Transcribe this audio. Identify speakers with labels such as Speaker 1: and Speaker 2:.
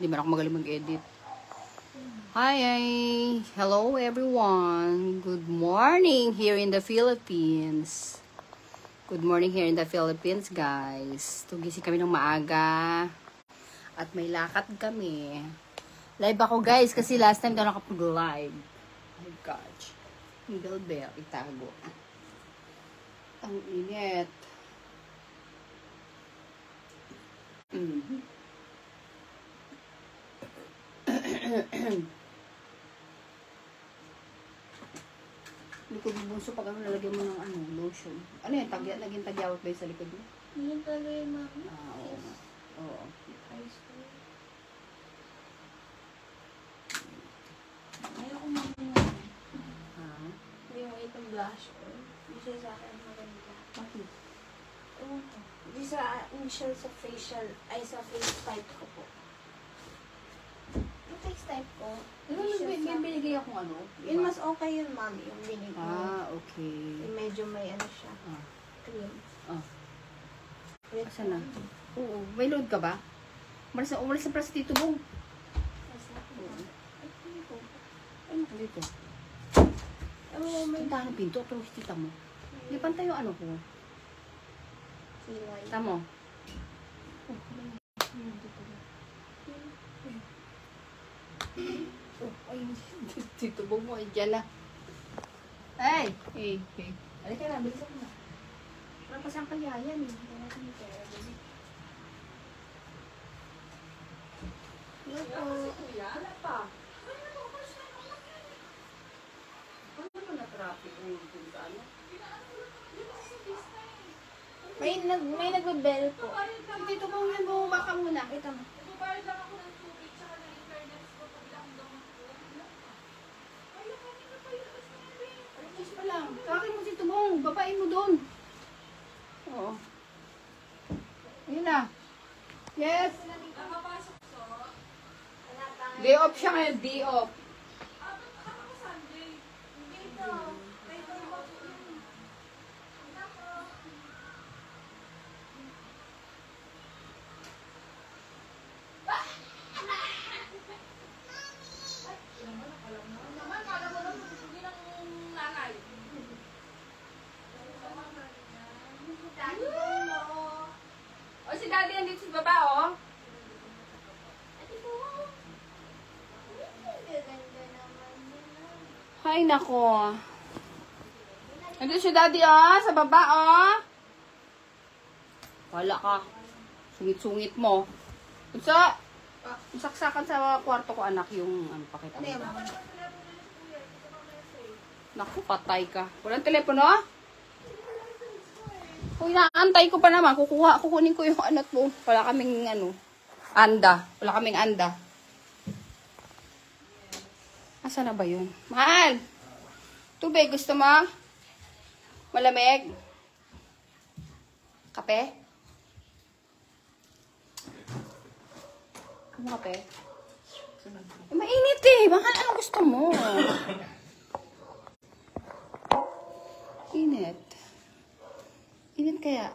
Speaker 1: Hindi man ako magaling mag-edit. Hi, hello everyone. Good morning here in the Philippines. Good morning here in the Philippines, guys. Tugising kami ng maaga. At may lakad kami. Live ako, guys, kasi last time daw nakapag-live. Oh my gosh. Middle bell, itago. Ang init. Likod mo bunso pag lalagyan mo ng lotion. Ano yan? Naging tagyawat ba yung sa likod mo?
Speaker 2: Hindi talaga yung mami.
Speaker 1: Oo. Oo.
Speaker 2: Ice cream. Ayoko mami yung hindi mo itong blush oil. Hindi siya sa akin maganda.
Speaker 1: Bakit?
Speaker 2: Ewan ko. Hindi siya sa facial, ay sa face type ko po. Yung face type ko,
Speaker 1: May binigay akong ano?
Speaker 2: yun mas okay yun mami, yung binigay.
Speaker 1: Okay.
Speaker 2: Yung medyo may ano siya. Cream.
Speaker 1: Asan na? Oo. May load ka ba? Umalis na pala si Tito Bong. Ano ko dito?
Speaker 2: Oh, may
Speaker 1: Punta ng pinto. Pero si tita mo. Lipan tayo ano ko.
Speaker 2: kilay.
Speaker 1: Tamo. Ay, Tito Bong mo. Ay, dyan na. Hey! Hey! Halika na. Bilisan mo na.
Speaker 2: Parang pasang kaya yan eh. Hindi natin yung pera. Hello po.
Speaker 1: Kuya, wala pa. Ano naman na traffic ngayon kung saan?
Speaker 2: May nagbe-bell po.
Speaker 1: Dito mo yan, bumaba ka muna.
Speaker 2: Ito mo.
Speaker 3: Nagbabayad lang ako ng tubig tsaka ng internet ko pag ilang daw ng phone. Ayaw kami na kayo alas 9.
Speaker 1: Alas pa lang. Kakin mo si Tumong. Babain mo doon. Oo. Ayun na. Yes.
Speaker 3: Nakapasok so.
Speaker 1: Day off siya ngayon. Day off.
Speaker 3: Ako Sunday. Dito. Kayo ba ba po yun? Nako. Naman, kala mo lang susugin ng nanay. O, si daddy andito sa baba, oh.
Speaker 1: Hay nako. Nandito si daddy sa baba Wala ka. Sungit-sungit mo. Unsa? Saksakan sa kwarto ko anak yung pakita
Speaker 2: Ano yan,
Speaker 1: mo.
Speaker 2: mama?
Speaker 1: Naku, patay ka. Walang telepono? Kung inaantay ko pa naman, kukunin ko yung anak mo. Wala kaming anda. Wala kaming anda. Asa na ba yun? Mahal! Tubig, gusto mo? Malamig? Kape? Ano kape? Mainit Mahal, ano gusto mo? Init. Init kaya?